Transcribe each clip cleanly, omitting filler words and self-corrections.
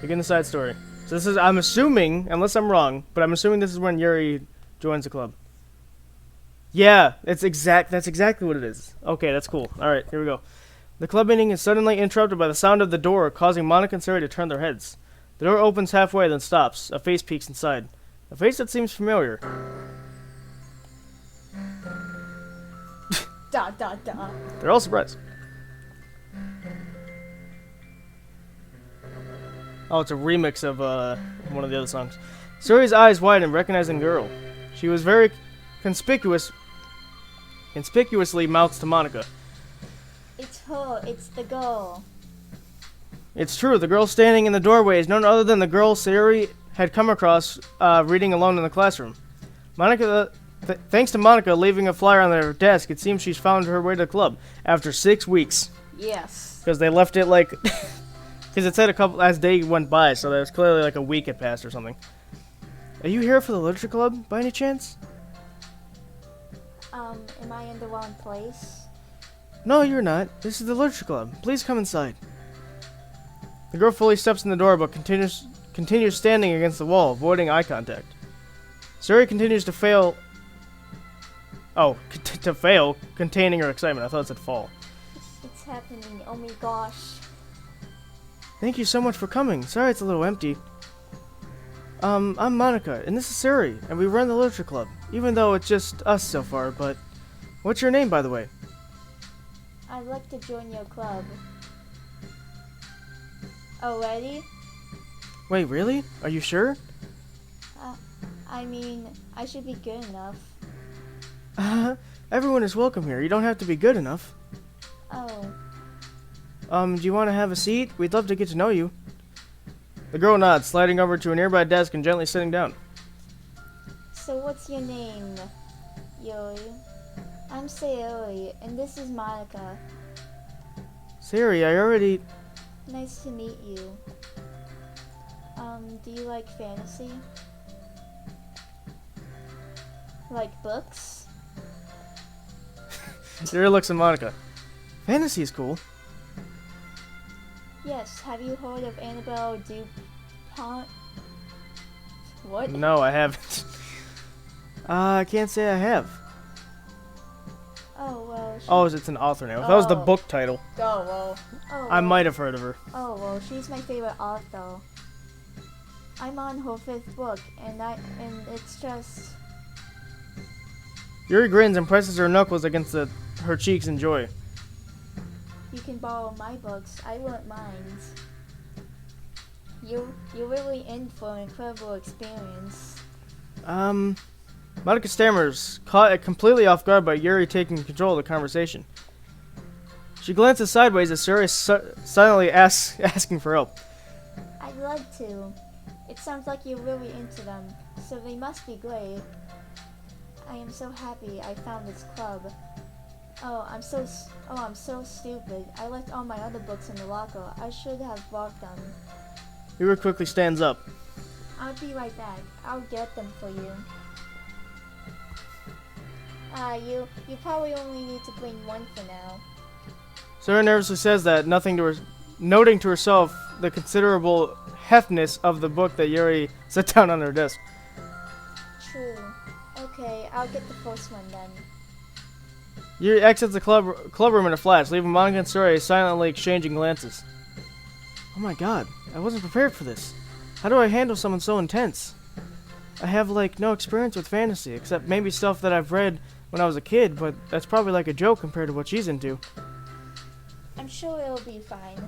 Begin the side story. So this is, I'm assuming, unless I'm wrong, but I'm assuming this is when Yuri joins the club. Yeah, that's exactly what it is. Okay, that's cool. Alright, here we go. The club meeting is suddenly interrupted by the sound of the door, causing Monika and Sayori to turn their heads. The door opens halfway, then stops. A face peeks inside. A face that seems familiar. Dot dot dot. They're all surprised. Oh, it's a remix of one of the other songs. Sayori's eyes widened, recognizing the girl. She was very conspicuously mouths to Monika. It's her. It's the girl. It's true. The girl standing in the doorway is none other than the girl Sayori had come across reading alone in the classroom. Monika, thanks to Monika leaving a flyer on their desk, it seems she's found her way to the club after 6 weeks. Yes. Because they left it like, because it said a couple as day went by, so that was clearly like a week had passed or something. Are you here for the literature club by any chance? Am I in the wrong place? No, you're not. This is the literature club. Please come inside. The girl fully steps in the door, but continues standing against the wall, avoiding eye contact. Sayori continues to fail. Oh, to fail, containing her excitement. I thought it said fall. It's happening. Oh my gosh. Thank you so much for coming. Sorry it's a little empty. I'm Monika, and this is Sayori, and we run the literature club. Even though it's just us so far, but what's your name, by the way? I'd like to join your club. Already? Wait, really? Are you sure? I mean, I should be good enough. Everyone is welcome here. You don't have to be good enough. Oh. Do you want to have a seat? We'd love to get to know you. The girl nods, sliding over to a nearby desk and gently sitting down. So what's your name, Yuri? I'm Sayori, and this is Monika. Sayori, I already... Nice to meet you. Do you like fantasy? Like books? Sayori looks at Monika. Fantasy is cool. Yes, have you heard of Annabelle DuPont? What? No, I haven't. I can't say I have. Oh, well, Oh, it's an author name. If that was the book title, Oh, well. Oh, I might have heard of her. Oh, well, she's my favorite author. I'm on her 5th book, and it's just... Yuri grins and presses her knuckles against her cheeks in joy. You can borrow my books. I won't mind. You're really in for an incredible experience. Monika stammers, caught completely off guard by Yuri taking control of the conversation. She glances sideways as Sayori silently asking for help. I'd love to. It sounds like you're really into them, so they must be great. I am so happy I found this club. I'm so stupid. I left all my other books in the locker. I should have brought them. Yuri quickly stands up. I'll be right back. I'll get them for you. You probably only need to bring one for now. Sayori nervously says that, noting to herself the considerable heftness of the book that Yuri set down on her desk. True. Okay, I'll get the first one then. Yuri exits the club room in a flash, leaving Monika and Sayori silently exchanging glances. Oh my god, I wasn't prepared for this. How do I handle someone so intense? I have, no experience with fantasy, except maybe stuff that I've read when I was a kid, but that's probably like a joke compared to what she's into. I'm sure it'll be fine.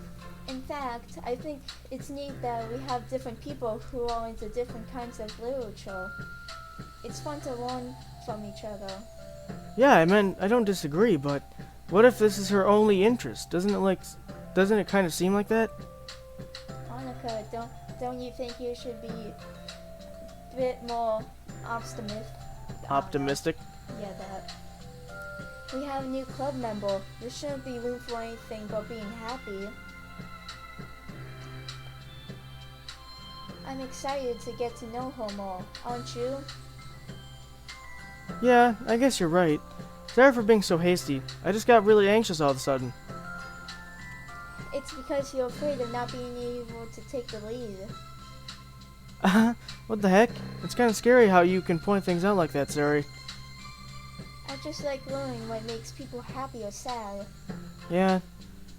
In fact, I think it's neat that we have different people who are into different kinds of literature. It's fun to learn from each other. Yeah, I don't disagree, but what if this is her only interest? Doesn't it kind of seem like that? Monika, don't you think you should be a bit more Optimistic? Yeah, that. We have a new club member. There shouldn't be room for anything but being happy. I'm excited to get to know her more, aren't you? Yeah, I guess you're right. Sorry for being so hasty. I just got really anxious all of a sudden. It's because you're afraid of not being able to take the lead. What the heck? It's kind of scary how you can point things out like that, Sayori. I just like learning what makes people happy or sad. Yeah.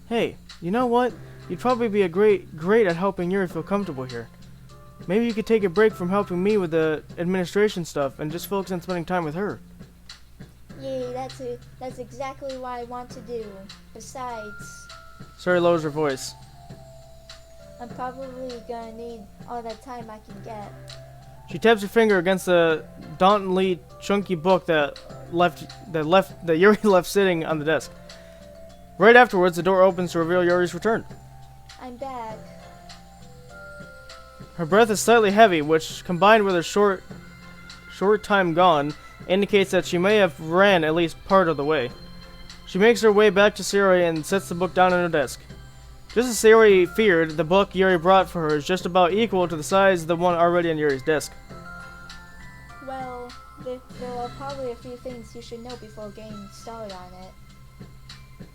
Hey, you know what? You'd probably be a great at helping Yuri feel comfortable here. Maybe you could take a break from helping me with the administration stuff and just focus on spending time with her. Yay, that's exactly what I want to do. Besides, Sayori lowers her voice. I'm probably gonna need all that time I can get. She taps her finger against the dauntingly chunky book that Yuri left sitting on the desk. Right afterwards, the door opens to reveal Yuri's return. I'm back. Her breath is slightly heavy, which, combined with her short time gone, indicates that she may have ran at least part of the way. She makes her way back to Sayori and sets the book down on her desk. Just as Sayori feared, the book Yuri brought for her is just about equal to the size of the one already on Yuri's desk. Well, there are probably a few things you should know before getting started on it.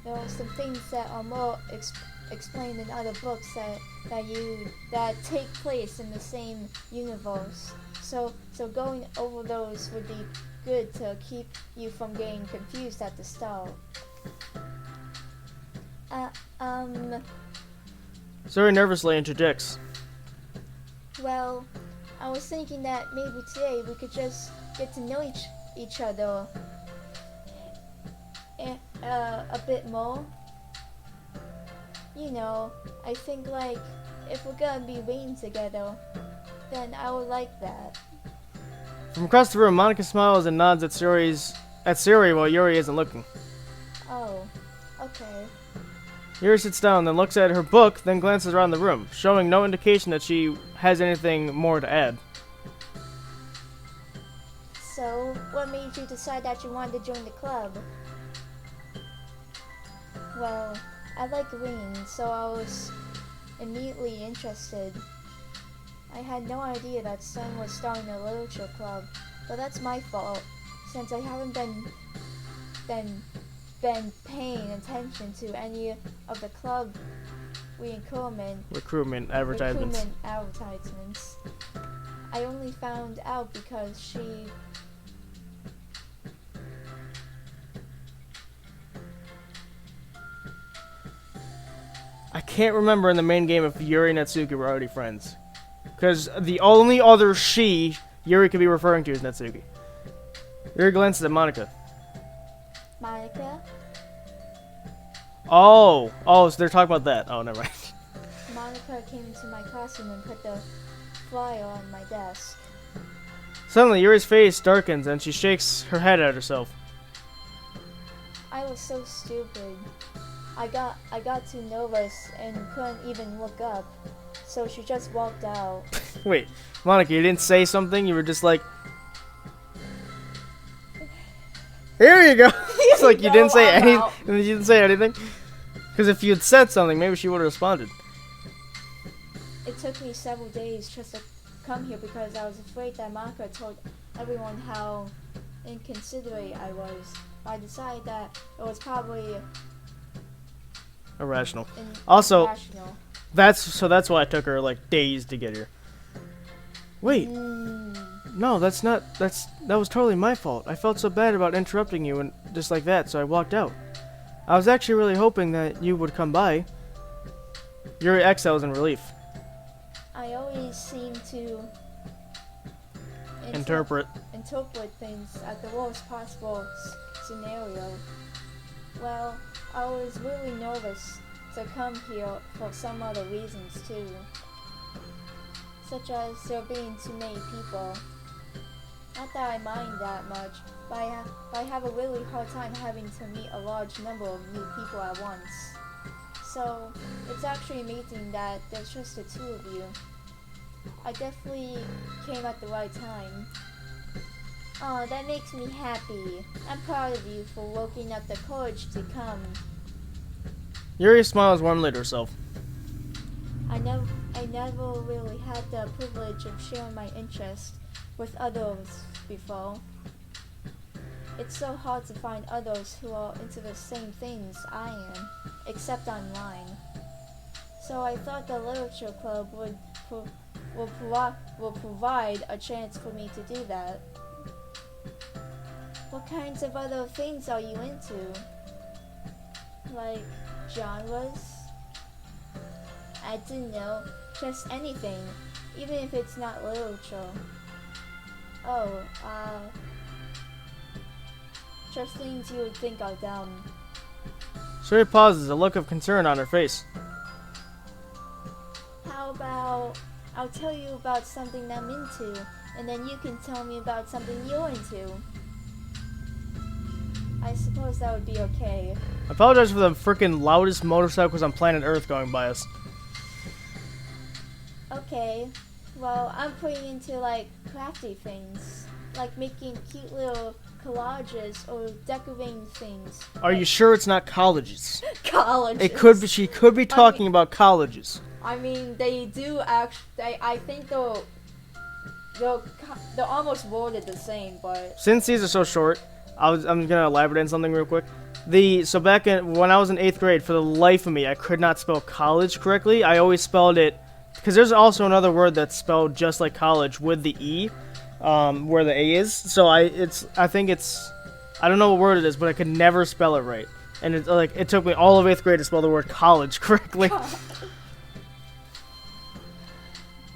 There are some things that are more explained in other books that take place in the same universe. So going over those would be good to keep you from getting confused at the start. Sayori nervously interjects. Well, I was thinking that maybe today we could just get to know each other a bit more. You know, I think like if we're gonna be reading together, then I would like that. From across the room, Monika smiles and nods at Sayori while Yuri isn't looking. Oh, okay. Yuri sits down, then looks at her book, then glances around the room, showing no indication that she has anything more to add. So, what made you decide that you wanted to join the club? Well, I like reading, so I was immediately interested. I had no idea that Sun was starting a literature club, but that's my fault, since I haven't been paying attention to any of the club Recruitment advertisements. I only found out because she... I can't remember in the main game if Yuri and Natsuki were already friends. Because the only other she Yuri could be referring to is Natsuki. Yuri glances at Monika. Monika? Oh, so they're talking about that. Oh, never mind. Monika came into my classroom and put the flyer on my desk. Suddenly, Yuri's face darkens and she shakes her head at herself. I was so stupid. I got too nervous and couldn't even look up, so she just walked out. Wait, Monika, you didn't say something? You were just like... Here you go! It's like you didn't say anything. You didn't say anything? Because if you had said something, maybe she would have responded. It took me several days just to come here because I was afraid that Monika told everyone how inconsiderate I was. I decided that it was probably Irrational. Also, irrational. that's why it took her like days to get here. Wait, no, that was totally my fault. I felt so bad about interrupting you and just like that, so I walked out. I was actually really hoping that you would come by. Yuri exhales in relief. I always seem to Interpret things at the worst possible scenario. Well, I was really nervous to come here for some other reasons too, such as there being too many people. Not that I mind that much, but I have a really hard time having to meet a large number of new people at once. So, it's actually amazing that there's just the two of you. I definitely came at the right time. Oh, that makes me happy. I'm proud of you for working up the courage to come. Yuri smiles warmly to herself. I never really had the privilege of sharing my interest with others before. It's so hard to find others who are into the same things I am, except online. So I thought the literature club will provide a chance for me to do that. What kinds of other things are you into? Like genres? I don't know, just anything, even if it's not literature. Oh, just things you would think are dumb. Sayori pauses, a look of concern on her face. How about I'll tell you about something I'm into, and then you can tell me about something you're into. I suppose that would be okay. I apologize for the freaking loudest motorcycles on planet Earth going by us. Okay, well, I'm pretty into like crafty things, like making cute little collages or decorating things. Are you sure it's not colleges? Colleges. It could be. She could be talking about colleges. I mean, they do actually. I think they're almost worded the same, but Since these are so short, I'm gonna elaborate on something real quick. So back when I was in 8th grade, for the life of me, I could not spell college correctly. I always spelled it, because there's also another word that's spelled just like college with the E, where the A is. So I don't know what word it is, but I could never spell it right. And it took me all of 8th grade to spell the word college correctly.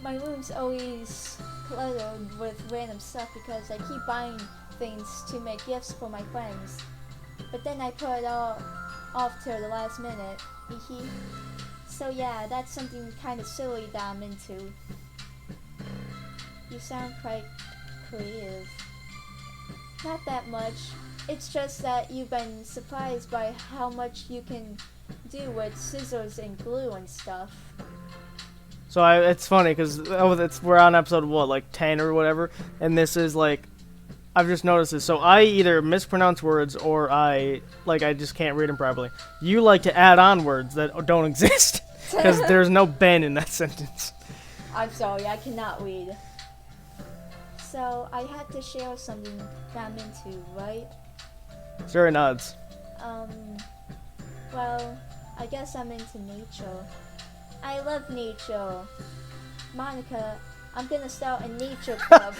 my room's always cluttered with random stuff because I keep buying things to make gifts for my friends. But then I put it all off till the last minute. So yeah, that's something kind of silly that I'm into. You sound quite creative. Not that much. It's just that you've been surprised by how much you can do with scissors and glue and stuff. So it's funny because we're on episode like 10 or whatever, and this is like, I've just noticed this. So I either mispronounce words or I just can't read them properly. You like to add on words that don't exist because there's no Ben in that sentence. I'm sorry, I cannot read. So I had to share something that I'm into, right? Sayori nods. Well, I guess I'm into nature. I love nature. Monika, I'm gonna start a nature club.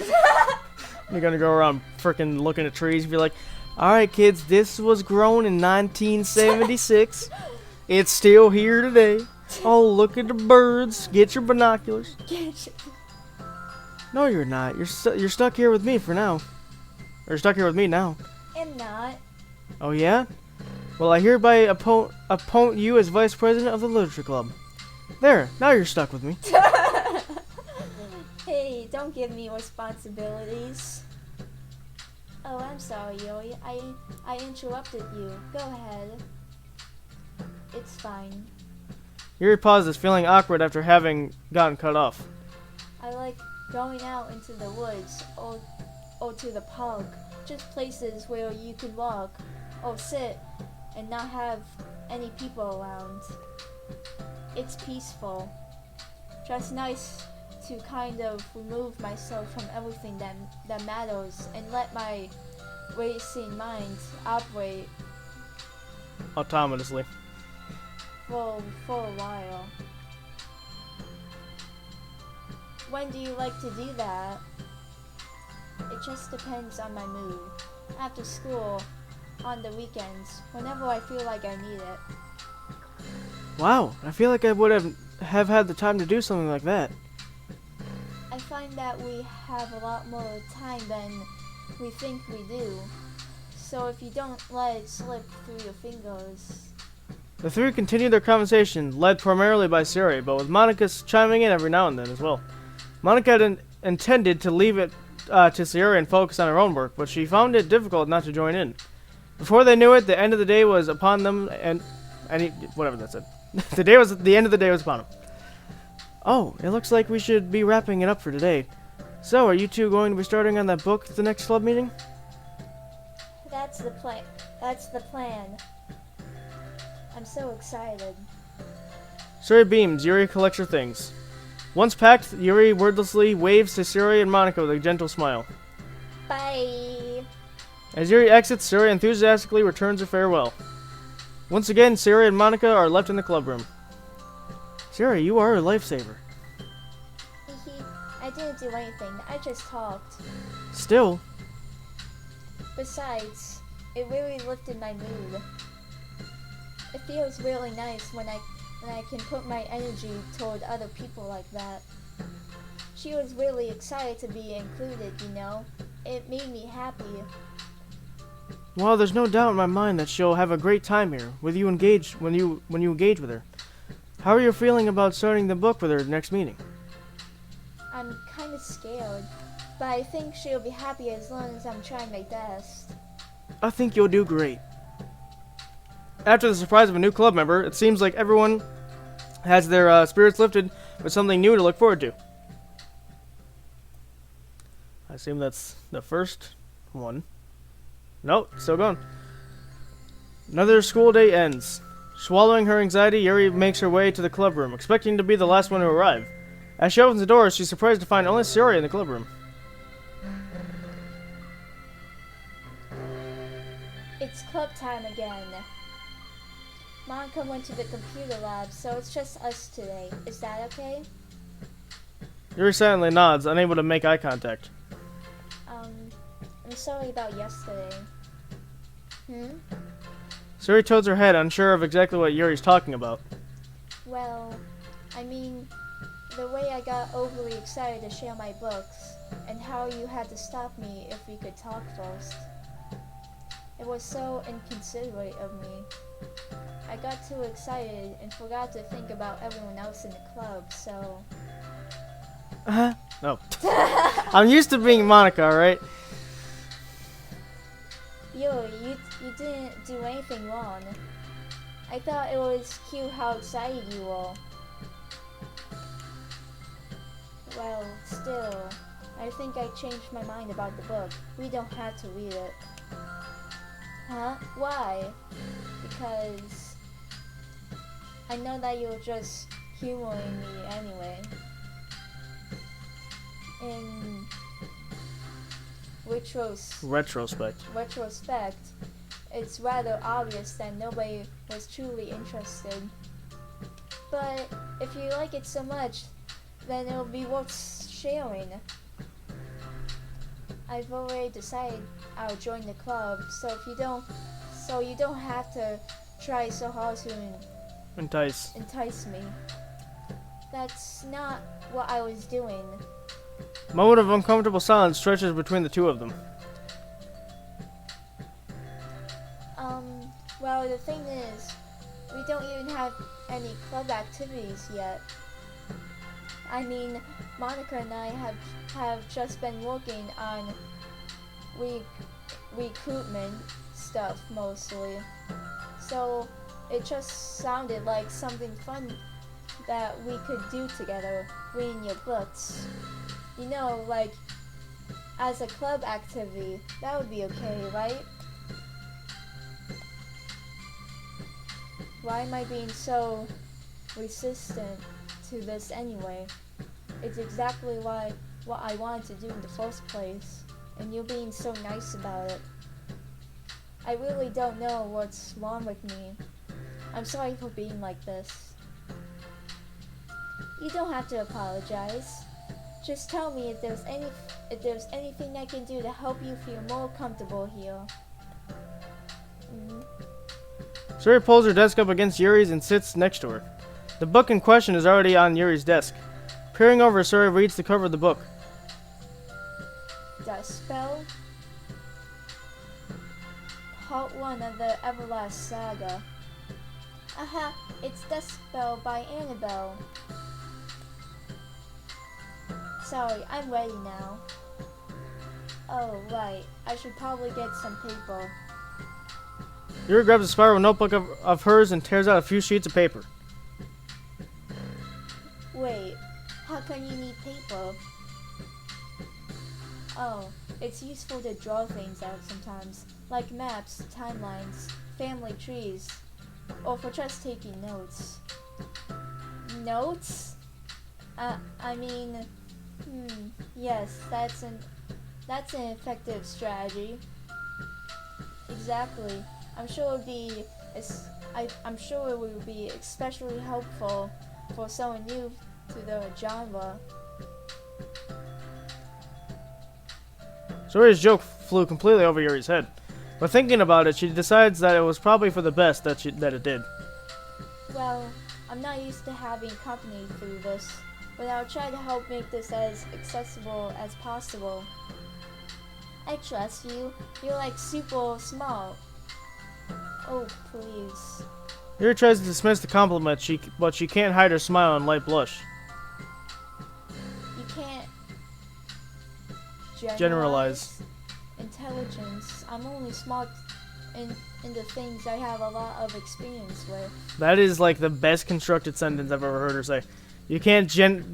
You're gonna go around freaking looking at trees and be like, alright kids, this was grown in 1976. It's still here today. Oh, look at the birds. Get your binoculars. No, you're not. You're stuck here with me for now. Or you're stuck here with me now. I'm not. Oh, yeah? Well, I hereby appoint you as vice president of the literature club. There, now you're stuck with me. Hey, don't give me responsibilities. Oh, I'm sorry, Yuri. I interrupted you. Go ahead. It's fine. Yuri pauses, feeling awkward after having gotten cut off. I like going out into the woods or to the park. Just places where you can walk or sit and not have any people around. It's peaceful. Just nice to kind of remove myself from everything that matters and let my racing mind operate Autonomously. for a while. When do you like to do that? It just depends on my mood. After school, on the weekends, whenever I feel like I need it. Wow, I feel like I would have had the time to do something like that. I find that we have a lot more time than we think we do. So if you don't let it slip through your fingers. The three continued their conversation, led primarily by Sayori, but with Monika chiming in every now and then as well. Monika had intended to leave it to Sayori and focus on her own work, but she found it difficult not to join in. Before they knew it, the end of the day was upon them, whatever that said. The end of the day was upon them. Oh, it looks like we should be wrapping it up for today. So, are you two going to be starting on that book at the next club meeting? That's the plan. I'm so excited. Sayori beams. Yuri collects her things. Once packed, Yuri wordlessly waves to Sayori and Monika with a gentle smile. Bye. As Yuri exits, Sayori enthusiastically returns a farewell. Once again, Sayori and Monika are left in the club room. Sayori, you are a lifesaver. I didn't do anything. I just talked. Still, Besides, it really lifted my mood. It feels really nice when I can put my energy toward other people like that. She was really excited to be included, you know. It made me happy. well, there's no doubt in my mind that she'll have a great time here with you engaged when you engage with her. How are you feeling about starting the book with her next meeting? I'm kind of scared, but I think she'll be happy as long as I'm trying my best. I think you'll do great. After the surprise of a new club member, it seems like everyone has their spirits lifted with something new to look forward to. I assume that's the first one. Nope, still going. Another school day ends. Swallowing her anxiety, Yuri makes her way to the club room, expecting to be the last one to arrive. As she opens the door, she's surprised to find only Sayori in the club room. It's club time again. Monika went to the computer lab, so it's just us today. Is that okay? Yuri silently nods, unable to make eye contact. I'm sorry about yesterday. Sayori tilts her head, unsure of exactly what Yuri's talking about. Well, I mean, the way I got overly excited to share my books, and how you had to stop me if we could talk first. It was so inconsiderate of me. I got too excited and forgot to think about everyone else in the club, so... No. I'm used to being Monika, alright? Yuri, you didn't do anything wrong. I thought it was cute how excited you were. Well, still, I think I changed my mind about the book. We don't have to read it. Huh? Why? Because I know that you're just humoring me anyway. In Retrospect. It's rather obvious that nobody was truly interested. But if you like it so much, then it'll be worth sharing. I've already decided I'll join the club, so you don't have to try so hard to entice me. That's not what I was doing. A moment of uncomfortable silence stretches between the two of them. Well, the thing is, we don't even have any club activities yet. I mean, Monika and I have just been working on recruitment stuff mostly. So it just sounded like something fun that we could do together, reading your books. You know, like, as a club activity, that would be okay, right? Why am I being so resistant to this anyway? It's exactly what I wanted to do in the first place, and you're being so nice about it. I really don't know what's wrong with me. I'm sorry for being like this. You don't have to apologize. Just tell me if there's anything I can do to help you feel more comfortable here. Sayori pulls her desk up against Yuri's and sits next to her. The book in question is already on Yuri's desk. Peering over, Sayori reads the cover of the book. Dust Spell? Part 1 of the Everlast Saga. Aha, it's Dust Spell by Annabelle. Sorry, I'm ready now. Oh, right. I should probably get some paper. Yuri grabs a spiral notebook of hers and tears out a few sheets of paper. Wait, how come you need paper? Oh, it's useful to draw things out sometimes, like maps, timelines, family trees, or for just taking notes. Notes? Yes, that's an effective strategy. Exactly. I'm sure it will be especially helpful for someone new to the genre. Sayori's joke flew completely over Yuri's head. But thinking about it, she decides that it was probably for the best that it did. Well, I'm not used to having company through this, but I'll try to help make this as accessible as possible. I trust you. You're like super smart. Oh, please. Yuri tries to dismiss the compliment, but she can't hide her smile and light blush. You can't Generalize. Intelligence. I'm only smart in the things I have a lot of experience with. That is like the best constructed sentence I've ever heard her say. You can't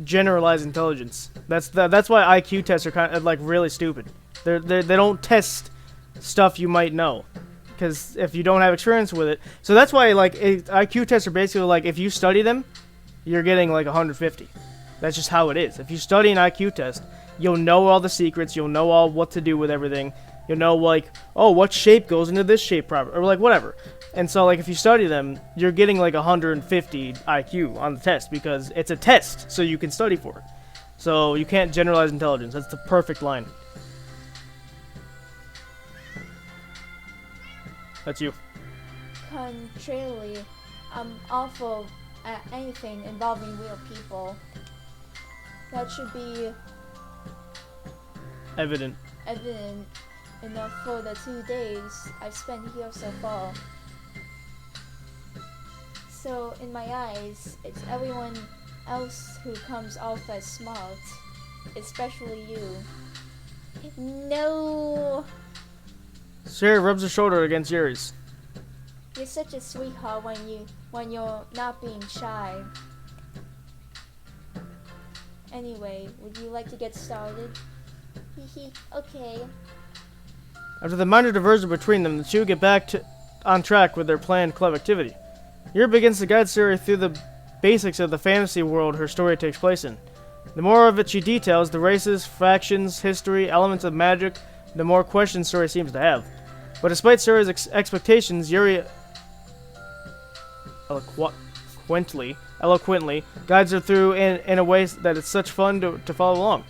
generalize intelligence. That's why IQ tests are kind of like really stupid. They don't test stuff you might know, because if you don't have experience with it, so that's why like IQ tests are basically like if you study them, you're getting like 150. That's just how it is. If you study an IQ test, you'll know all the secrets. You'll know all what to do with everything. You'll know like, oh, what shape goes into this shape proper, or like whatever. And so like if you study them, you're getting like 150 IQ on the test because it's a test, so you can study for it. So you can't generalize intelligence. That's the perfect line. That's you. Contrarily, I'm awful at anything involving real people. That should be Evident. Enough for the 2 days I've spent here so far. So, in my eyes, it's everyone else who comes off as smart, especially you. No! Sayori rubs her shoulder against Yuri's. You're such a sweetheart when you're not being shy. Anyway, would you like to get started? Hehe, okay. After the minor diversion between them, the two get back on track with their planned club activity. Yuri begins to guide Sayori through the basics of the fantasy world her story takes place in. The more of it she details, the races, factions, history, elements of magic, the more questions Sayori seems to have. But despite Sayori's expectations, Yuri eloquently guides her through in a way that it's such fun to follow along.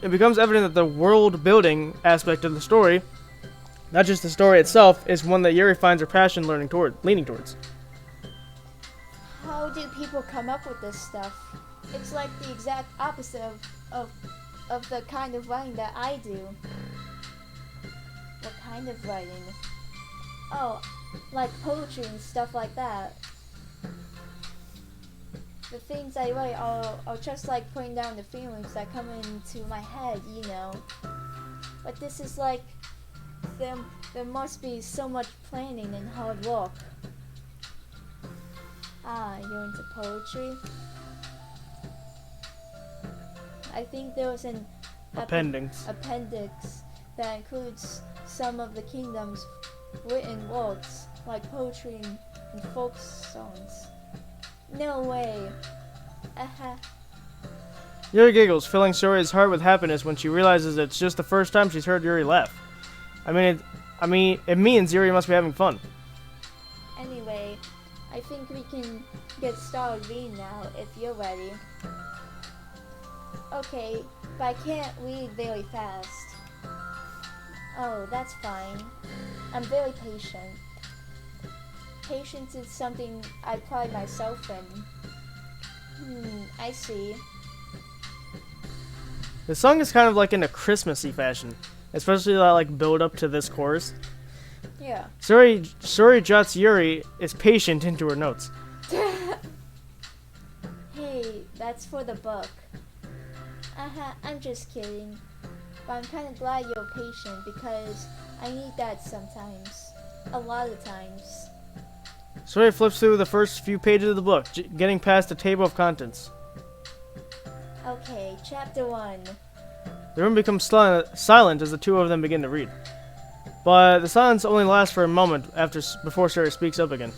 It becomes evident that the world-building aspect of the story, not just the story itself, is one that Yuri finds her passion leaning towards. How do people come up with this stuff? It's like the exact opposite of the kind of writing that I do. What kind of writing? Oh, like poetry and stuff like that. The things I write are just like putting down the feelings that come into my head, you know. But this is like, there must be so much planning and hard work. Ah, you're into poetry? I think there was an appendix that includes some of the kingdom's written works, like poetry and folk songs. No way. Yuri giggles, filling Sayori's heart with happiness when she realizes it's just the first time she's heard Yuri laugh. It means Yuri must be having fun. Anyway, I think we can get started reading now if you're ready. Okay, but I can't read very fast. Oh, that's fine. I'm very patient. Patience is something I pride myself in. I see. The song is kind of like in a Christmassy fashion, especially that like build up to this chorus. Yeah. Sayori jots Yuri is patient into her notes. Hey, that's for the book. I'm just kidding. But I'm kind of glad you're patient because I need that sometimes. A lot of times. Sayori flips through the first few pages of the book, getting past the table of contents. Okay, chapter 1. The room becomes silent as the two of them begin to read. But the silence only lasts for a moment before Sayori speaks up again.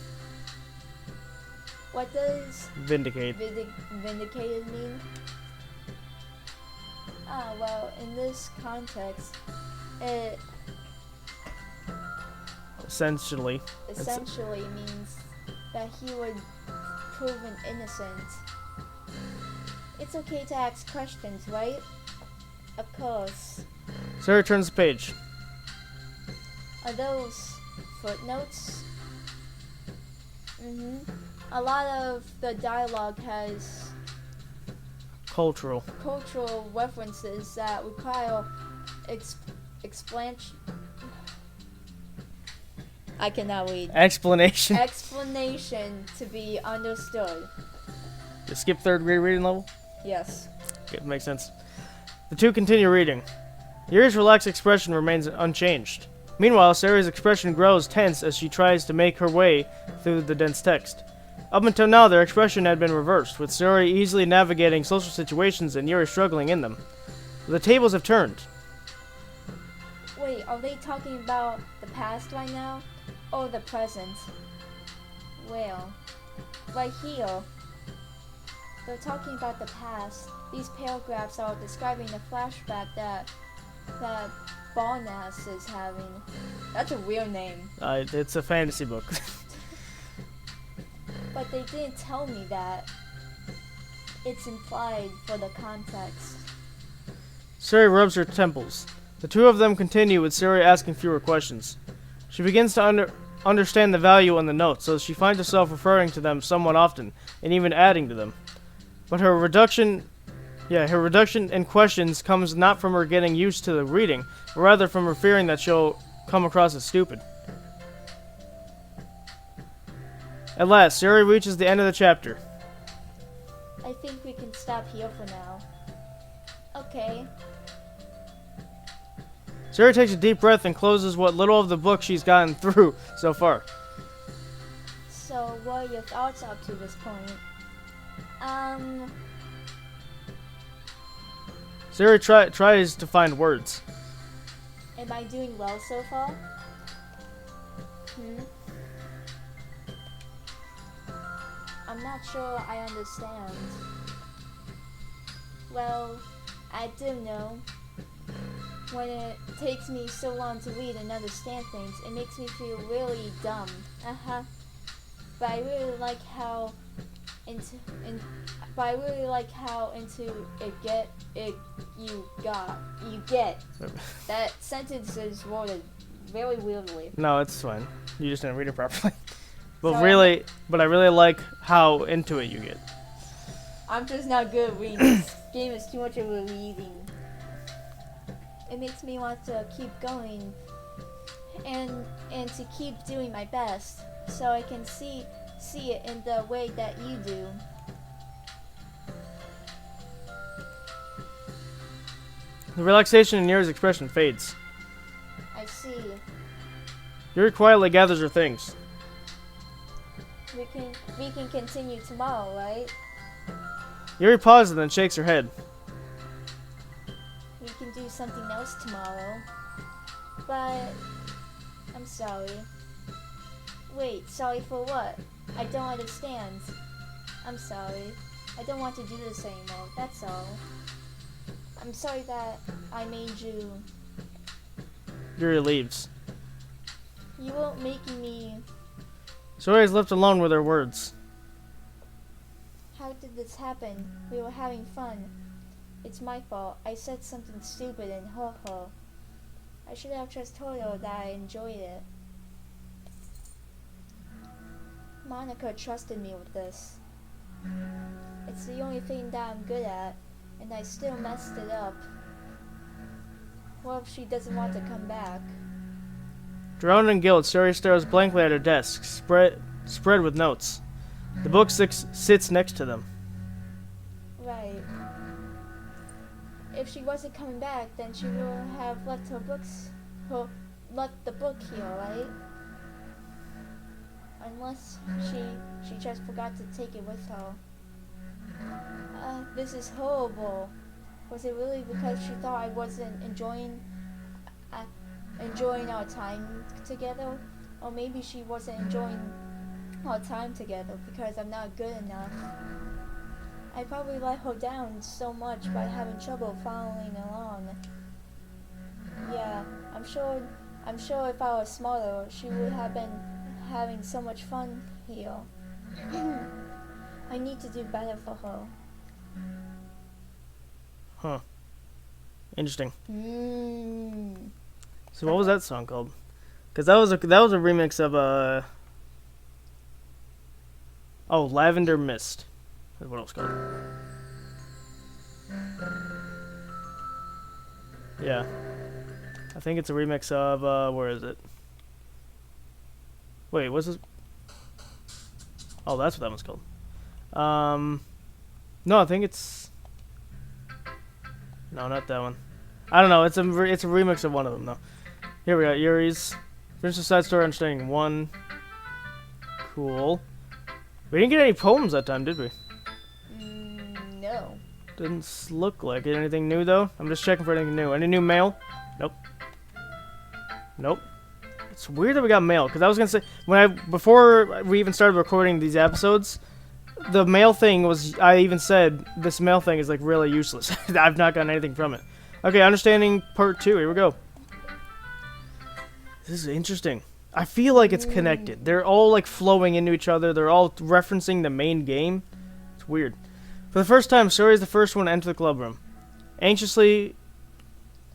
What does Vindicate. Vindicated mean? Ah, well, in this context, it Essentially means that he would proven innocent. It's okay to ask questions, right? Of course. Sayori turns the page. Are those footnotes? A lot of the dialogue has Cultural. cultural references that require explanation. I cannot read. Explanation. Explanation to be understood. You skip third grade reading level? Yes. Okay, makes sense. The two continue reading. Yuri's relaxed expression remains unchanged. Meanwhile, Sayori's expression grows tense as she tries to make her way through the dense text. Up until now, their expression had been reversed, with Sayori easily navigating social situations and Yuri struggling in them. The tables have turned. Wait, are they talking about the past right now? Or the present? Well, right here, they're talking about the past. These paragraphs are describing the flashback that Barnass is having. That's a real name. It's a fantasy book. But they didn't tell me that. It's implied for the context. Sayori rubs her temples. The two of them continue with Sayori asking fewer questions. She begins to understand the value in the notes, so she finds herself referring to them somewhat often, and even adding to them. But her reduction in questions comes not from her getting used to the reading, but rather from her fearing that she'll come across as stupid. At last, Sayori reaches the end of the chapter. I think we can stop here for now. Okay. Sayori takes a deep breath and closes what little of the book she's gotten through so far. So, what are your thoughts up to this point? Sayori tries to find words. Am I doing well so far? I'm not sure I understand. Well, I do know. When it takes me so long to read and understand things, it makes me feel really dumb. But I really like how into you get. That sentence is worded very weirdly. No, it's fine. You just didn't read it properly. But Sorry. I really like how into it you get. I'm just not good at reading. This game is too much of a reading. It makes me want to keep going and to keep doing my best, so I can see it in the way that you do. The relaxation in Yuri's expression fades. I see. Yuri quietly gathers her things. We can continue tomorrow, right? Yuri pauses and then shakes her head. We can do something else tomorrow. But I'm sorry. Wait, sorry for what? I don't understand. I'm sorry. I don't want to do this anymore, that's all. I'm sorry that I made you. Yuri leaves. You weren't making me. Sayori is left alone with her words. How did this happen? We were having fun. It's my fault. I said something stupid and hurt her. I should have just told her that I enjoyed it. Monika trusted me with this. It's the only thing that I'm good at, and I still messed it up. What if she doesn't want to come back? Drowned in guilt, Sayori stares blankly at her desk, spread with notes. The book sits next to them. Right. If she wasn't coming back, then she would have left the book here, right? Unless she just forgot to take it with her. This is horrible. Was it really because she thought I wasn't enjoying our time together? Or maybe she wasn't enjoying our time together because I'm not good enough. I probably let her down so much by having trouble following along. Yeah, I'm sure if I was smarter, she would have been having so much fun here. I need to do better for her. Huh. Interesting. Mm. So what was that song called? Because that was a remix of Lavender Mist. That's what it was called. Yeah. I think it's a remix of where is it? Wait, what's this? Oh, that's what that one's called. No, I think it's no, not that one. I don't know. It's a remix of one of them though. Here we got Yuri's. Finish the side story understanding 1. Cool. We didn't get any poems that time, did we? No. Didn't look like it. Anything new though? I'm just checking for anything new. Any new mail? Nope. Nope. It's weird that we got mail because I was gonna say before we even started recording these episodes, the mail thing was. I even said this mail thing is like really useless. I've not gotten anything from it. Okay, understanding part 2. Here we go. This is interesting. I feel like it's connected. They're all like flowing into each other. They're all referencing the main game. It's weird. For the first time, Sayori is the first one to enter the club room.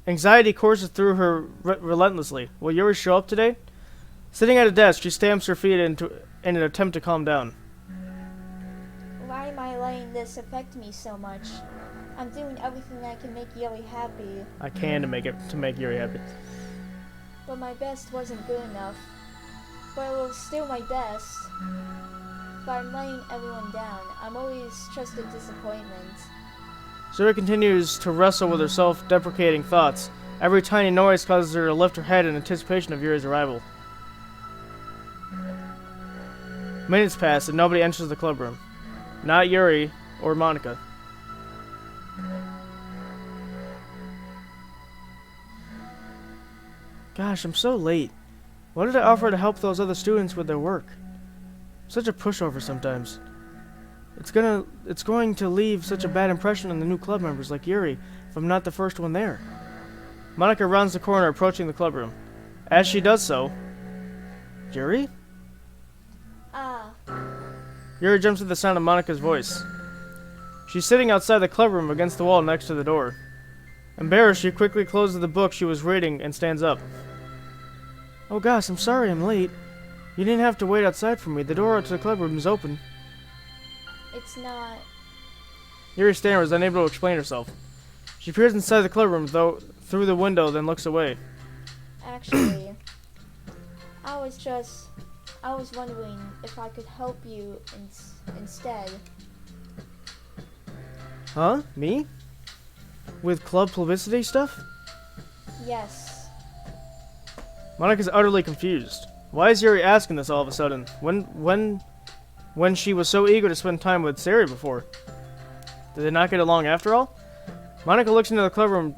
Anxiety courses through her relentlessly. Will Yuri show up today? Sitting at a desk, she stamps her feet in an attempt to calm down. Why am I letting this affect me so much? I'm doing everything I can make Yuri happy. I can to make Yuri happy. But my best wasn't good enough. But it was still my best. But I'm letting everyone down. I'm always just a disappointment. Sayori continues to wrestle with her self-deprecating thoughts. Every tiny noise causes her to lift her head in anticipation of Yuri's arrival. Minutes pass and nobody enters the club room. Not Yuri or Monika. Gosh, I'm so late. Why did I offer to help those other students with their work? I'm such a pushover sometimes. It's going to leave such a bad impression on the new club members like Yuri if I'm not the first one there. Monika rounds the corner approaching the club room. As she does so... Yuri? Yuri jumps at the sound of Monika's voice. She's sitting outside the club room against the wall next to the door. Embarrassed, she quickly closes the book she was reading and stands up. Oh gosh, I'm sorry I'm late. You didn't have to wait outside for me. The door to the club room is open. It's not... Yuri stammers, unable to explain herself. She peers inside the club room through the window, then looks away. Actually, I was wondering if I could help you instead. Huh? Me? With club publicity stuff? Yes. Monika's utterly confused. Why is Yuri asking this all of a sudden? When she was so eager to spend time with Sayori before? Did they not get along after all? Monika looks into the club room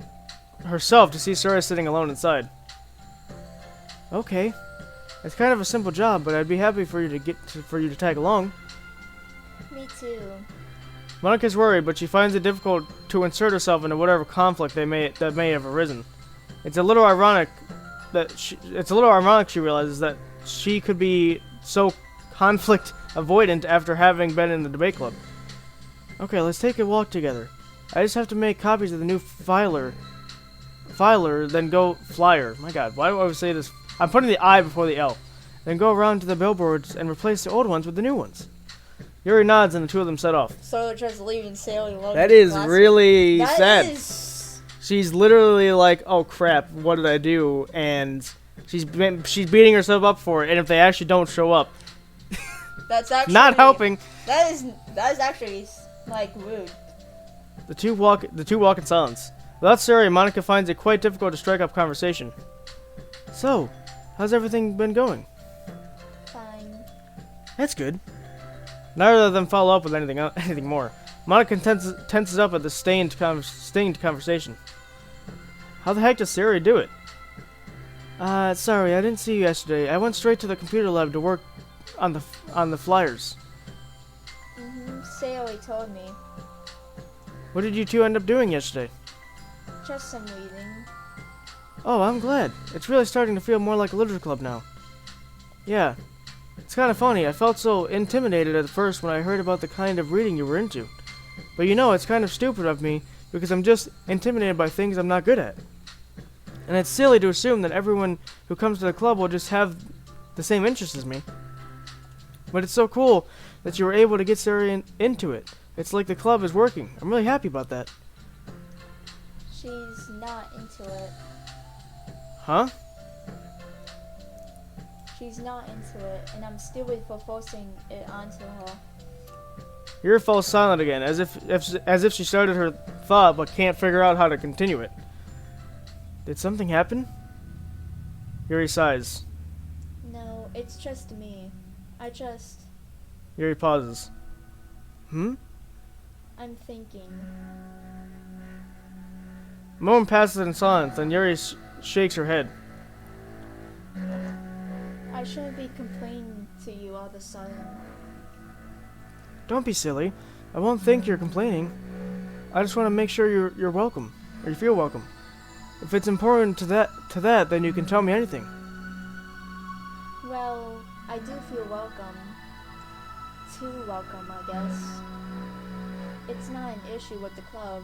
herself to see Sayori sitting alone inside. Okay. It's kind of a simple job, but I'd be happy for you to tag along. Me too. Monika's worried, but she finds it difficult to insert herself into whatever conflict that may have arisen. It's a little ironic she realizes that she could be so conflict avoidant after having been in the debate club. Okay, let's take a walk together. I just have to make copies of the new filer, then go flyer. My God, why do I always say this? I'm putting the I before the L. Then go around to the billboards and replace the old ones with the new ones. Yuri nods and the two of them set off. So they're just leaving Sayori alone. That is really That sad. is... She's literally like, oh crap, what did I do? And she's beating herself up for it. And if they actually don't show up, That's actually... not helping. That is actually, like, rude. The two walk in silence. Without Sayori, Monika finds it quite difficult to strike up conversation. So, how's everything been going? Fine. That's good. Neither of them follow up with anything more. Monika tenses up at the stained conversation. How the heck does Sayori do it? Sorry, I didn't see you yesterday. I went straight to the computer lab to work on the flyers. Sayori told me. What did you two end up doing yesterday? Just some reading. Oh, I'm glad. It's really starting to feel more like a literature club now. Yeah. It's kind of funny. I felt so intimidated at first when I heard about the kind of reading you were into. But it's kind of stupid of me because I'm just intimidated by things I'm not good at. And it's silly to assume that everyone who comes to the club will just have the same interests as me. But it's so cool that you were able to get Sayori into it. It's like the club is working. I'm really happy about that. She's not into it. Huh? She's not into it, and I'm stupid for forcing it onto her. Yuri falls silent again, as if she started her thought but can't figure out how to continue it. Did something happen? Yuri sighs. No, it's just me. Yuri pauses. I'm thinking. A moment passes in silence, then Yuri shakes her head. I shouldn't be complaining to you all of a sudden. Don't be silly. I won't think you're complaining. I just want to make sure you're welcome, or you feel welcome. If it's important to that, then you can tell me anything. Well, I do feel welcome. Too welcome, I guess. It's not an issue with the club.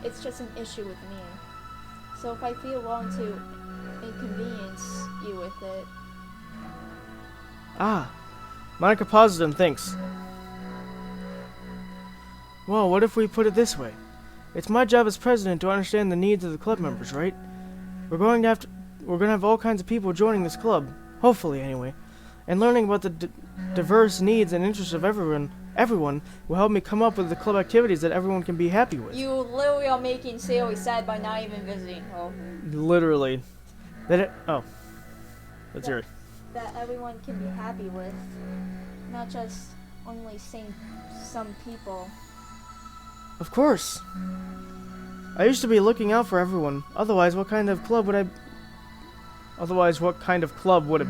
It's just an issue with me. So if I feel wrong to inconvenience you with it. Monika pauses and thinks. Well, what if we put it this way? It's my job as president to understand the needs of the club members, right? We're going to have all kinds of people joining this club, hopefully anyway, and learning about the diverse needs and interests of everyone will help me come up with the club activities that everyone can be happy with. You literally are making Sayori sad by not even visiting her. Literally. That's Yuri. That everyone can be happy with, not just only some people. Of course. I used to be looking out for everyone. Otherwise, what kind of club would it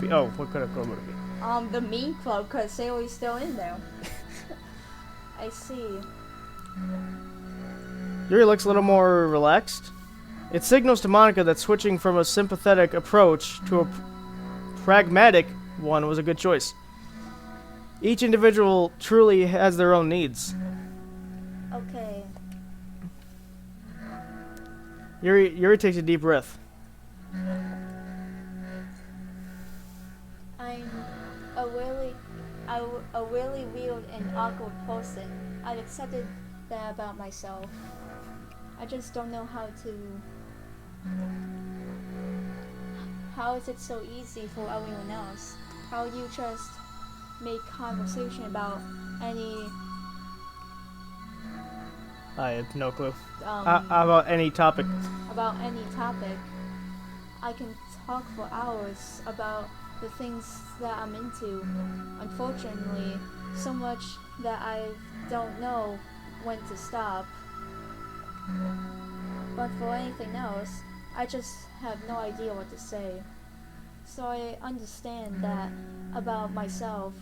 be? Oh, what kind of club would it be? The mean club, because Sayori's still in there. I see. Yuri looks a little more relaxed. It signals to Monika that switching from a sympathetic approach to a pragmatic one was a good choice. Each individual truly has their own needs. Okay. Yuri takes a deep breath. I'm a really weird and awkward person. I've accepted that about myself. I just don't know how is it so easy for everyone else? How you just make conversation about any I have no clue. About any topic. About any topic. I can talk for hours about the things that I'm into. Unfortunately, so much that I don't know when to stop. But for anything else, I just have no idea what to say. So I understand that about myself.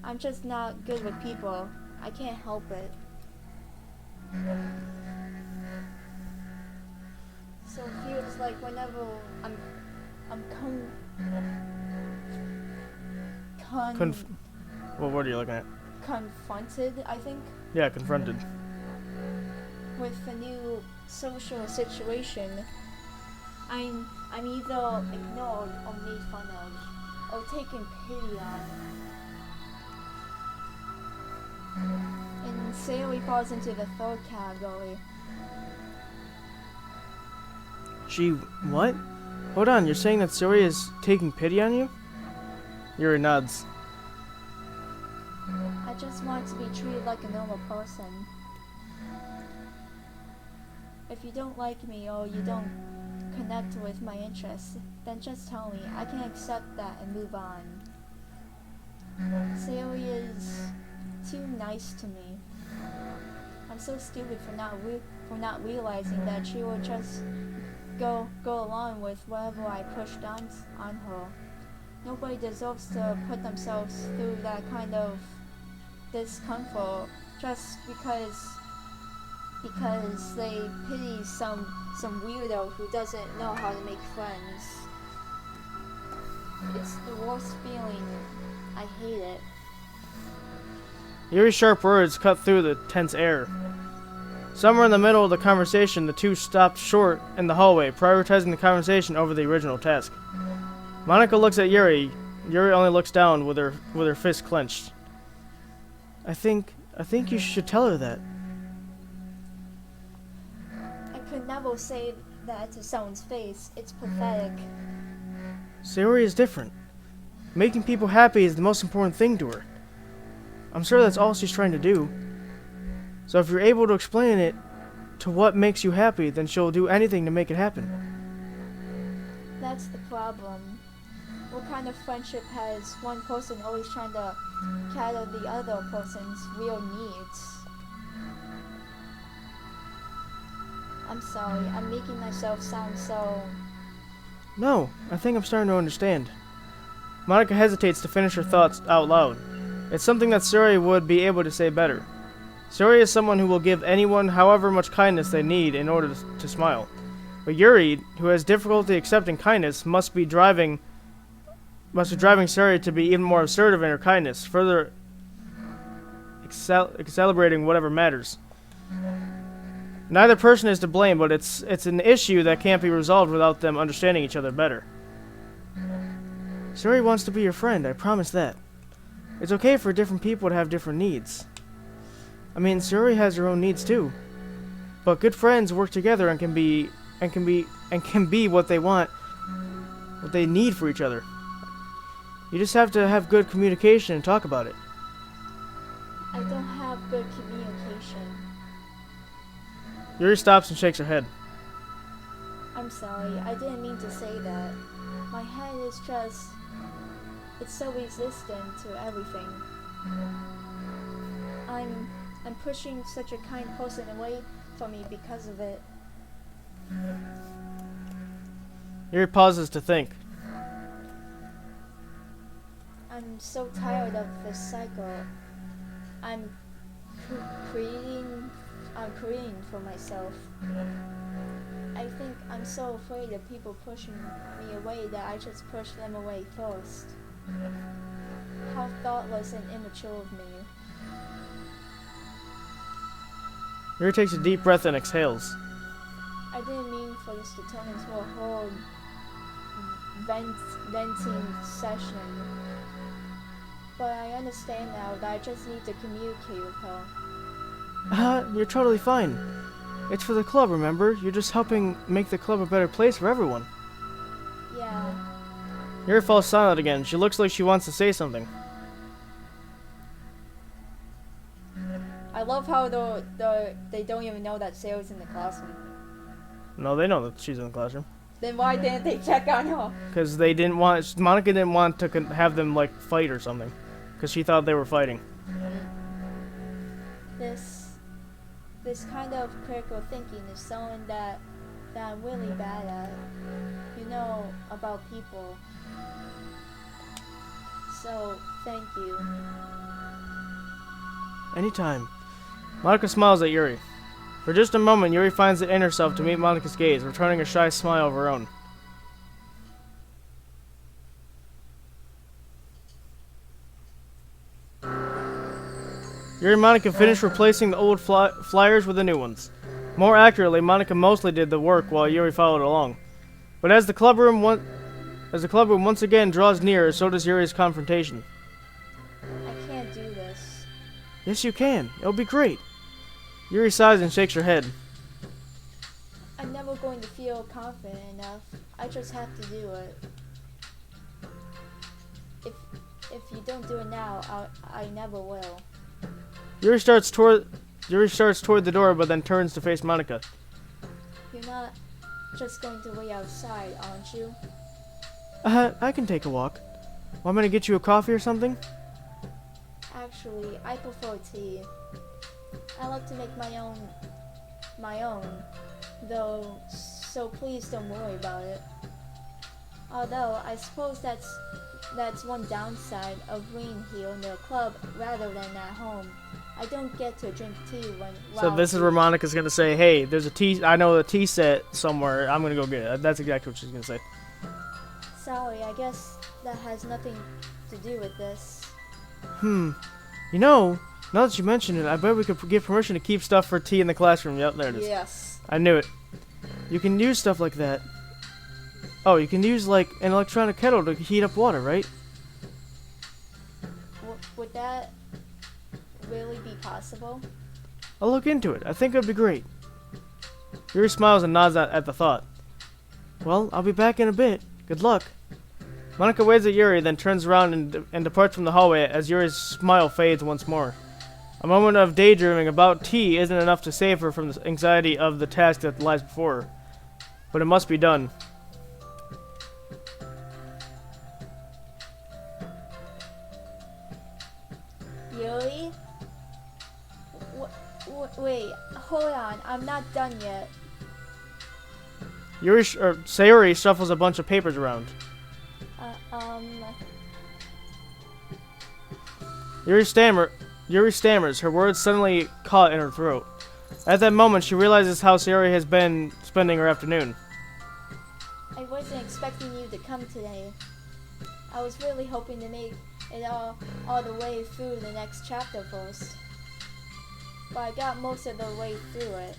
I'm just not good with people. I can't help it. So it feels like whenever what word are you looking at? confronted, I think, Yeah, confronted. with a new social situation, I'm either ignored or made fun of, or taken pity on. And Sayori falls into the third category. She what? Hold on, you're saying that Sayori is taking pity on you? Yuri nods. I just want to be treated like a normal person. If you don't like me or you don't connect with my interests, then just tell me. I can accept that and move on. Sayori is too nice to me. I'm so stupid for not realizing that she would just go along with whatever I pushed on her. Nobody deserves to put themselves through that kind of discomfort just because they pity some weirdo who doesn't know how to make friends. It's the worst feeling. I hate it. Yuri's sharp words cut through the tense air. Somewhere in the middle of the conversation, the two stopped short in the hallway, prioritizing the conversation over the original task. Monika looks at Yuri. Yuri only looks down with her fist clenched. I think you should tell her that. I could never say that to someone's face. It's pathetic. Sayori is different. Making people happy is the most important thing to her. I'm sure that's all she's trying to do. So if you're able to explain it to what makes you happy, then she'll do anything to make it happen. That's the problem. What kind of friendship has one person always trying to cater the other person's real needs? I'm sorry, I'm making myself sound so... No, I think I'm starting to understand. Monika hesitates to finish her thoughts out loud. It's something that Sayori would be able to say better. Sayori is someone who will give anyone however much kindness they need in order to smile. But Yuri, who has difficulty accepting kindness, must be driving Sayori to be even more assertive in her kindness, further accelerating whatever matters. Neither person is to blame, but it's an issue that can't be resolved without them understanding each other better. Sayori wants to be your friend, I promise that. It's okay for different people to have different needs. I mean, Sayori has her own needs too. But good friends work together and can be what they want, what they need for each other. You just have to have good communication and talk about it. I don't have good communication. Yuri stops and shakes her head. I'm sorry, I didn't mean to say that. My head is just... It's so resistant to everything. I'm pushing such a kind person away from me because of it. Yuri pauses to think. I'm so tired of this cycle. I'm creating for myself. I think I'm so afraid of people pushing me away that I just push them away first. How thoughtless and immature of me. Yuri takes a deep breath and exhales. I didn't mean for this to turn into a whole venting session. But I understand now that I just need to communicate with her. You're totally fine. It's for the club, remember? You're just helping make the club a better place for everyone. Yeah. Yuri falls silent again. She looks like she wants to say something. I love how they don't even know that Sayori's in the classroom. No, they know that she's in the classroom. Then why didn't they check on her? Because they didn't want... Monika didn't want to have them, like, fight or something. Because she thought they were fighting. This kind of critical thinking is something that I'm really bad at. You know, about people. So, thank you. Anytime. Monika smiles at Yuri. For just a moment, Yuri finds it in herself to meet Monika's gaze, returning a shy smile of her own. Yuri and Monika finished replacing the old flyers with the new ones. More accurately, Monika mostly did the work while Yuri followed along. But as the club room once again draws near, so does Yuri's confrontation. I can't do this. Yes, you can. It'll be great. Yuri sighs and shakes her head. I'm never going to feel confident enough. I just have to do it. If you don't do it now, I never will. Yuri starts toward the door, but then turns to face Monika. You're not just going to wait outside, aren't you? I can take a walk. Want me to get you a coffee or something? Actually, I prefer tea. I like to make my own, though, so please don't worry about it. Although, I suppose that's one downside of being here in the club rather than at home. I don't get to drink tea when... So this is where Monika's going to say, hey, there's a tea... I know a tea set somewhere. I'm going to go get it. That's exactly what she's going to say. Sorry, I guess that has nothing to do with this. You know, now that you mention it, I bet we could get permission to keep stuff for tea in the classroom. Yep, there it is. Yes. I knew it. You can use stuff like that. Oh, you can use like an electronic kettle to heat up water, right? Would that really be possible? I'll look into it. I think it'd be great. Yuri smiles and nods at the thought. Well, I'll be back in a bit. Good luck. Monika waves at Yuri, then turns around and departs from the hallway as Yuri's smile fades once more. A moment of daydreaming about tea isn't enough to save her from the anxiety of the task that lies before her. But it must be done. Yuri? Wait, hold on. I'm not done yet. Sayori shuffles a bunch of papers around. Yuri stammers, her words suddenly caught in her throat. At that moment, she realizes how Sayori has been spending her afternoon. I wasn't expecting you to come today. I was really hoping to make it all the way through the next chapter first. But I got most of the way through it.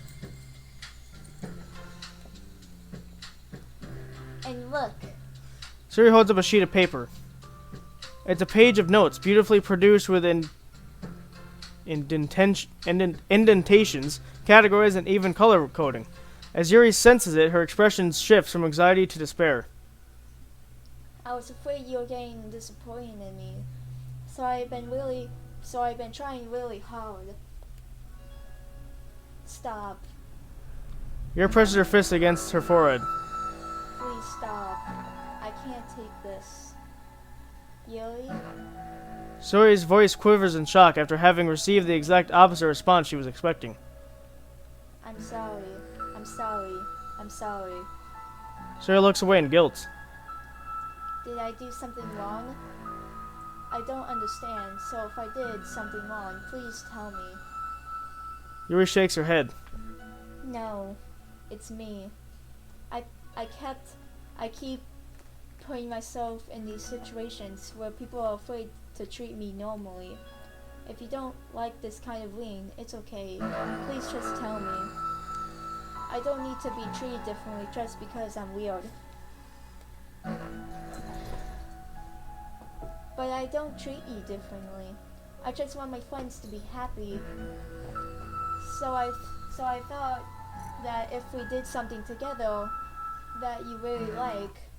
And look. Sayori holds up a sheet of paper. It's a page of notes, beautifully produced with indentations, categories, and even color coding. As Yuri senses it, her expression shifts from anxiety to despair. I was afraid you were getting disappointed in me, so I've been trying really hard. Stop. Yuri presses her fist against her forehead. Please stop. I can't take this. Yuri? Sayori's voice quivers in shock after having received the exact opposite response she was expecting. I'm sorry. I'm sorry. I'm sorry. Sayori looks away in guilt. Did I do something wrong? I don't understand, so if I did something wrong, please tell me. Yuri shakes her head. No, it's me. I keep putting myself in these situations where people are afraid to treat me normally. If you don't like this kind of reading, it's okay. Please just tell me. I don't need to be treated differently just because I'm weird. But I don't treat you differently. I just want my friends to be happy. So I thought that if we did something together that you really like.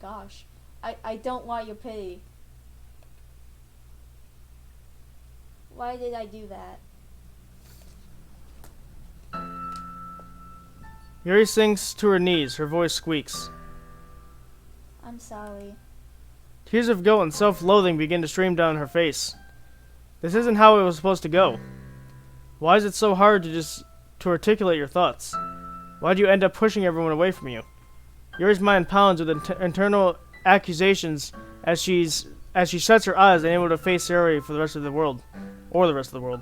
Gosh, I don't want your pity. Why did I do that? Yuri sinks to her knees, her voice squeaks. I'm sorry. Tears of guilt and self-loathing begin to stream down her face. This isn't how it was supposed to go. Why is it so hard to articulate your thoughts? Why do you end up pushing everyone away from you? Yuri's mind pounds with internal accusations as she shuts her eyes, unable to face Sayori for the rest of the world, or the rest of the world.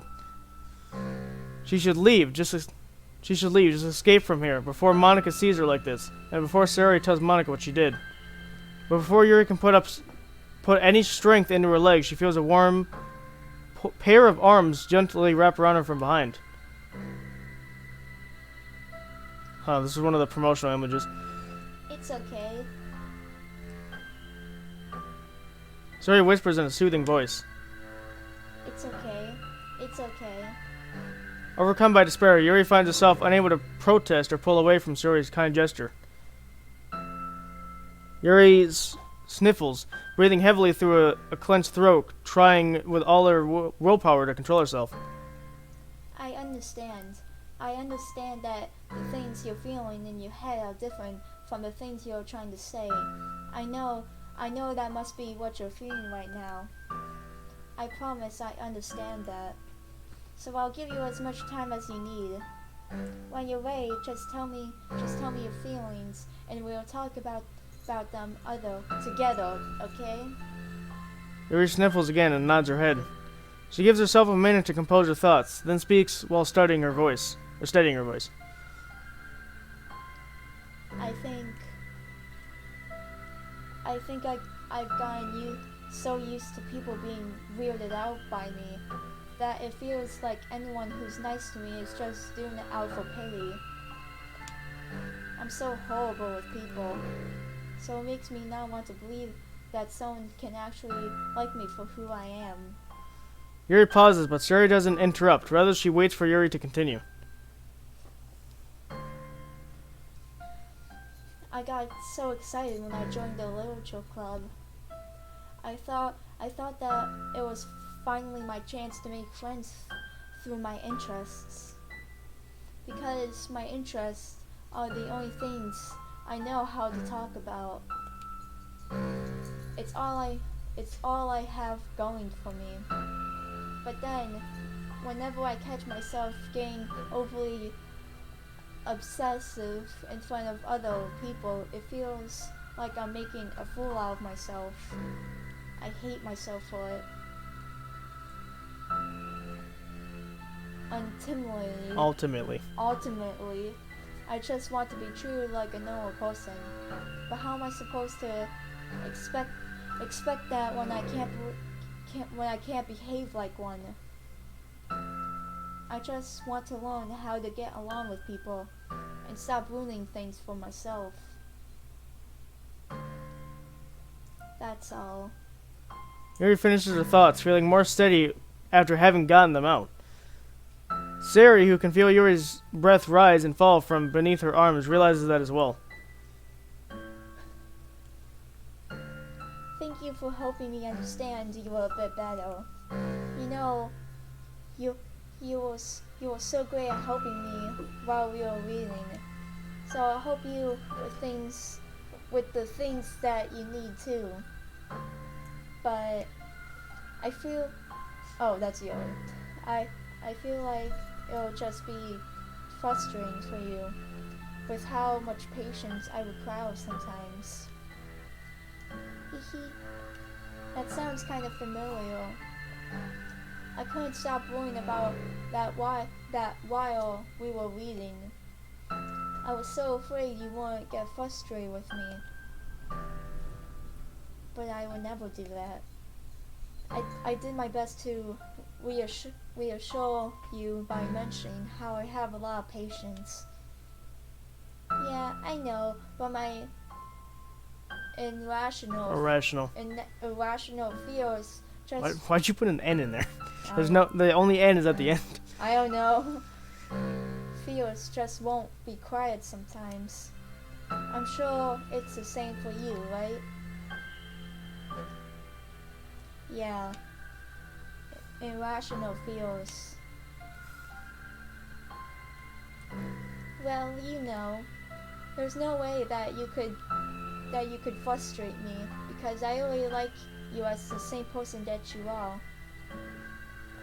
She should leave, just escape from here before Monika sees her like this, and before Sayori tells Monika what she did. But before Yuri can put any strength into her legs, she feels a warm pair of arms gently wrap around her from behind. This is one of the promotional images. It's okay. Sayori whispers in a soothing voice. It's okay. It's okay. Overcome by despair, Yuri finds herself unable to protest or pull away from Sayori's kind gesture. Yuri sniffles, breathing heavily through a clenched throat, trying with all her willpower to control herself. I understand. I understand that the things you're feeling in your head are different from the things you're trying to say. I know that must be what you're feeling right now. I promise I understand that. So I'll give you as much time as you need. When you're ready, just tell me your feelings, and we'll talk about them together, okay? Yuri sniffles again and nods her head. She gives herself a minute to compose her thoughts, then speaks while steadying her voice. I think I've gotten so used to people being weirded out by me that it feels like anyone who's nice to me is just doing it out for pity. I'm so horrible with people, so it makes me not want to believe that someone can actually like me for who I am. Yuri pauses, but Sayori doesn't interrupt. Rather, she waits for Yuri to continue. I got so excited when I joined the literature club. I thought that it was finally my chance to make friends through my interests. Because my interests are the only things I know how to talk about. It's all I have going for me. But then, whenever I catch myself getting overly obsessive in front of other people, it feels like I'm making a fool out of myself. I hate myself for it. Ultimately, I just want to be treated like a normal person. But how am I supposed to expect that when I can't behave like one? I just want to learn how to get along with people and stop ruining things for myself. That's all. Yuri finishes her thoughts, feeling more steady after having gotten them out. Sayori, who can feel Yuri's breath rise and fall from beneath her arms, realizes that as well. Thank you for helping me understand you a bit better. You know, you were so great at helping me while we were reading. So I'll help you with the things that you need too. But I feel that's Yuri. I feel like it'll just be frustrating for you with how much patience I require sometimes. That sounds kind of familiar. I couldn't stop worrying about that while we were reading. I was so afraid you wouldn't get frustrated with me. But I would never do that. I did my best to reassure you by mentioning how I have a lot of patience. Yeah, I know, but my irrational fears just... Why'd you put an N in there? The only N is at the end. I don't know. Fears just won't be quiet sometimes. I'm sure it's the same for you, right? Yeah. Irrational fears. Well, you know, there's no way that you could frustrate me because I really like you as the same person that you are.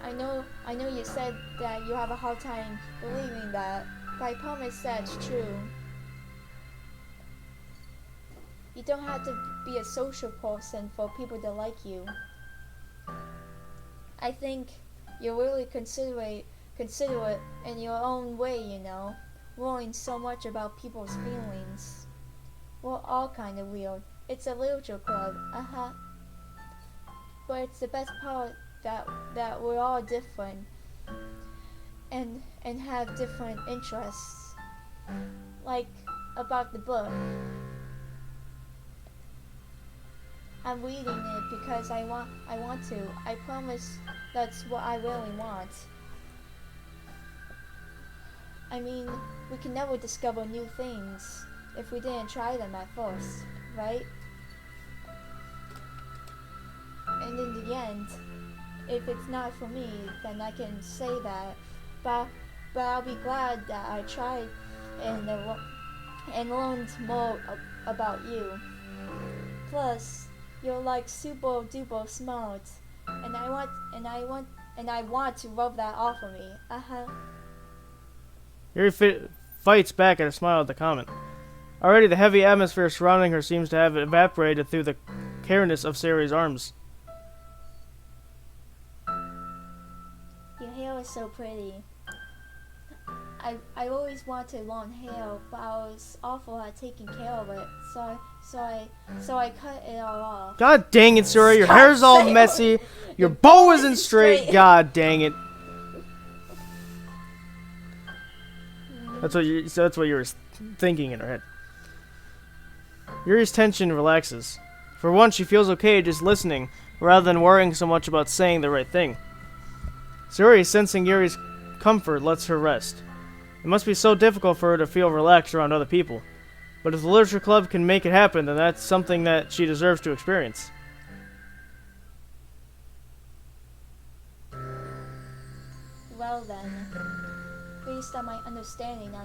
I know you said that you have a hard time believing that, but I promise that's true. You don't have to be a social person for people to like you. I think you're really considerate in your own way, you know, worrying so much about people's feelings. We're all kind of weird. It's a literature club, but it's the best part that we're all different and have different interests. Like about the book. I'm reading it because I want to. I promise that's what I really want. I mean, we can never discover new things if we didn't try them at first, right? And in the end, if it's not for me, then I can say that. But I'll be glad that I tried and learned more about you. Plus, you're like super duper smart, and I want to rub that off of me. Yuri fights back at a smile at the comment. Already, the heavy atmosphere surrounding her seems to have evaporated through the careness of Sayori's arms. Your hair is so pretty. I always wanted long hair, but I was awful at taking care of it. So I cut it all off. God dang it, Sayori, your hair's all messy. Your bow isn't straight. God dang it. That's what you were thinking in her head. Yuri's tension relaxes. For once, she feels okay just listening, rather than worrying so much about saying the right thing. Sayori, sensing Yuri's comfort, lets her rest. It must be so difficult for her to feel relaxed around other people. But if the literature club can make it happen, then that's something that she deserves to experience. Well then, based on my understanding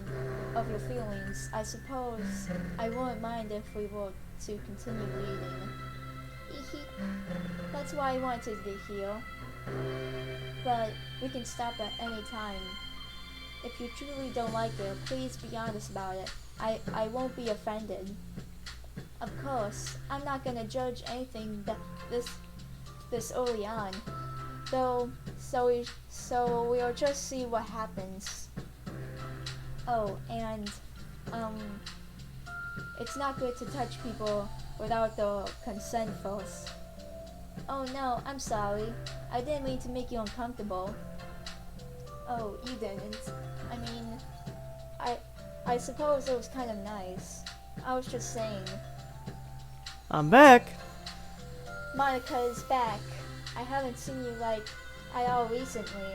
of your feelings, I suppose I wouldn't mind if we were to continue reading. That's why I wanted to heal. But we can stop at any time. If you truly don't like it, please be honest about it. I won't be offended. Of course, I'm not gonna judge anything that this early on. Though, so we'll just see what happens. Oh, and it's not good to touch people without their consent first. Oh no, I'm sorry. I didn't mean to make you uncomfortable. Oh, you didn't. I mean, I suppose it was kind of nice. I was just saying. I'm back. Monika is back. I haven't seen you at all recently.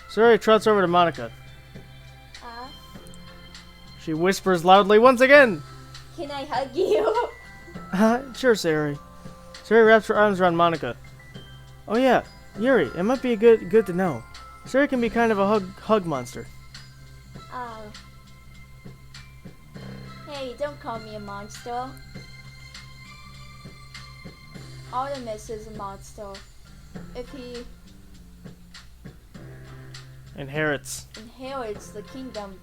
Sayori trots over to Monika. Ah? She whispers loudly once again. Can I hug you? Sure, Sayori. Sayori wraps her arms around Monika. Oh yeah, Yuri, it might be good to know. Sayori can be kind of a hug monster. Oh. Hey, don't call me a monster. Artemis is a monster. If he Inherits the kingdom,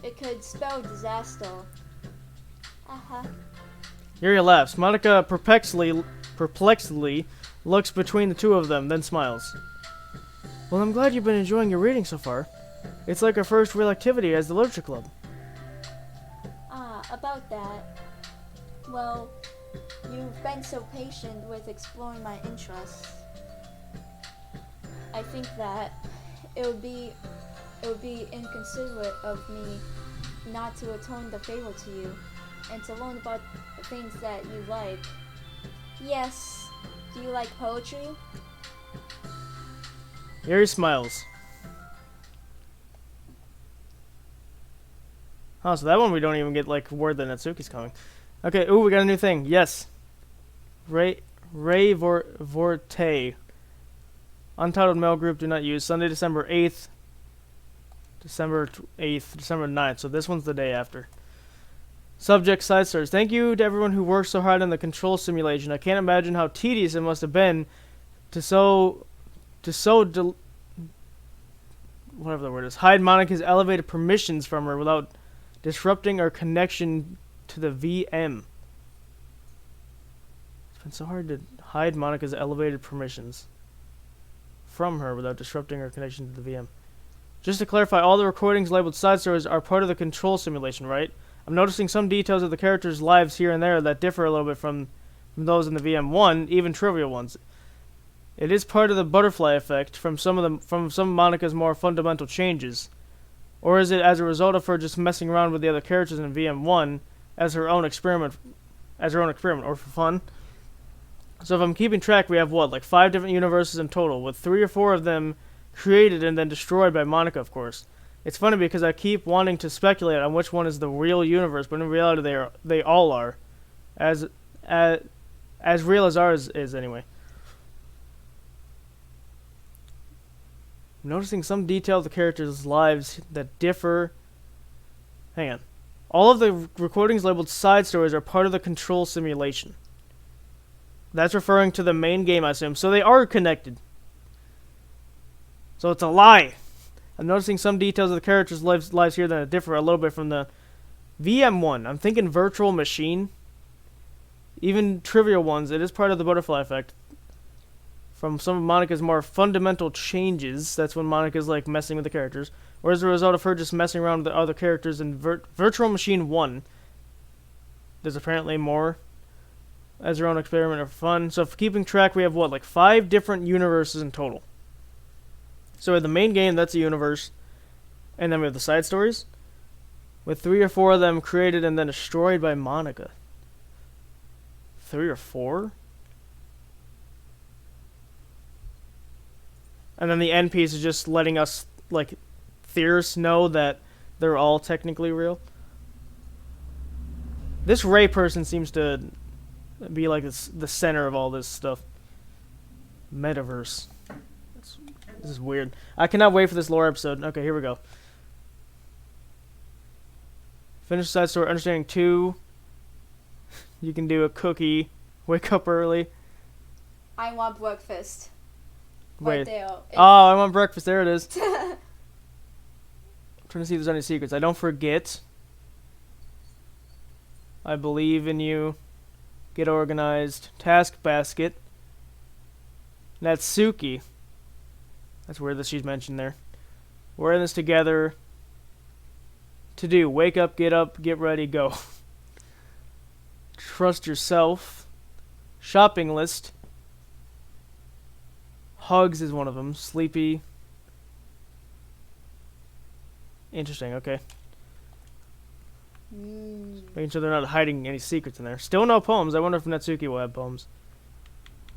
it could spell disaster. Yuri laughs. Monika perplexedly looks between the two of them, then smiles. Well, I'm glad you've been enjoying your reading so far. It's like our first real activity as the literature club. About that. Well, you've been so patient with exploring my interests. I think that it would be inconsiderate of me not to return the favor to you and to learn about the things that you like. Yes, do you like poetry? Yuri smiles. Oh, so that one we don't even get word that Natsuki's coming. Okay, ooh, we got a new thing. Yes. Ray Vorte. Untitled mail group do not use. Sunday, December 8th. December 9th. So this one's the day after. Subject side stories. Thank you to everyone who worked so hard on the control simulation. I can't imagine how tedious it must have been whatever the word is, hide Monika's elevated permissions from her without disrupting our connection to the VM. It's been so hard to hide Monika's elevated permissions from her without disrupting her connection to the VM. Just to clarify, all the recordings labeled side stories are part of the control simulation, right? I'm noticing some details of the characters' lives here and there that differ a little bit from those in the VM1, even trivial ones. It is part of the butterfly effect from some of Monika's more fundamental changes. Or is it as a result of her just messing around with the other characters in VM1 as her own experiment or for fun? So if I'm keeping track, we have 5 different universes in total, with 3 or 4 of them created and then destroyed by Monika, of course. It's funny because I keep wanting to speculate on which one is the real universe, but in reality they all are. As real as ours is anyway. I'm noticing some detail of the characters' lives that differ. Hang on. All of the recordings labeled side stories are part of the control simulation. That's referring to the main game, I assume. So they are connected. So it's a lie. I'm noticing some details of the characters' lives here that differ a little bit from the VM1. I'm thinking virtual machine. Even trivial ones, it is part of the butterfly effect. From some of Monika's more fundamental changes, that's when Monika's messing with the characters. or as a result of her just messing around with the other characters in Virtual Machine 1. There's apparently more as her own experiment of fun. So for keeping track, we have what, like 5 different universes in total. So we have the main game, that's a universe, and then we have the side stories, with 3 or 4 of them created and then destroyed by Monika. 3 or 4? And then the end piece is just letting us, like, theorists know that they're all technically real. This Ray person seems to be like the center of all this stuff. Metaverse. This is weird. I cannot wait for this lore episode. Okay, here we go. Finish the side story. Understanding 2. You can do a cookie. Wake up early. I want breakfast. Wait. Right there. Oh, I want breakfast. There it is. I'm trying to see if there's any secrets. I don't forget. I believe in you. Get organized. Task basket. Natsuki. That's weird that she's mentioned there. We're in this together. To do. Wake up, get ready, go. Trust yourself. Shopping list. Hugs is one of them. Sleepy. Interesting, okay. Making sure they're not hiding any secrets in there. Still no poems. I wonder if Natsuki will have poems.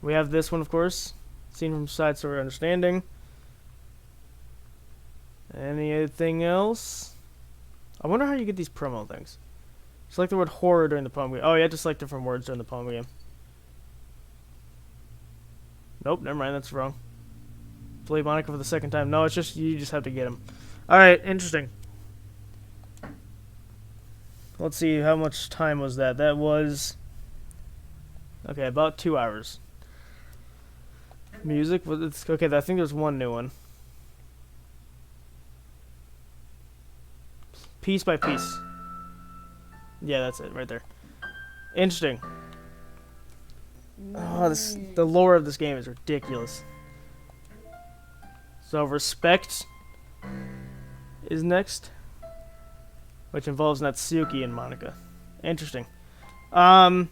We have this one, of course. Seen from side story understanding. Anything else? I wonder how you get these promo things. Select the word horror during the poem game. Oh, you have to select different words during the poem game. Nope, never mind, that's wrong. Play Monika for the second time. No, it's just, you just have to get him. Alright, interesting. Let's see, how much time was that? That was... Okay, about 2 hours. Music? Okay, I think there's one new one. Piece by piece. Yeah, that's it, right there. Interesting. Oh, the lore of this game is ridiculous. So, Respect is next, which involves Natsuki and Monika. Interesting. Alright.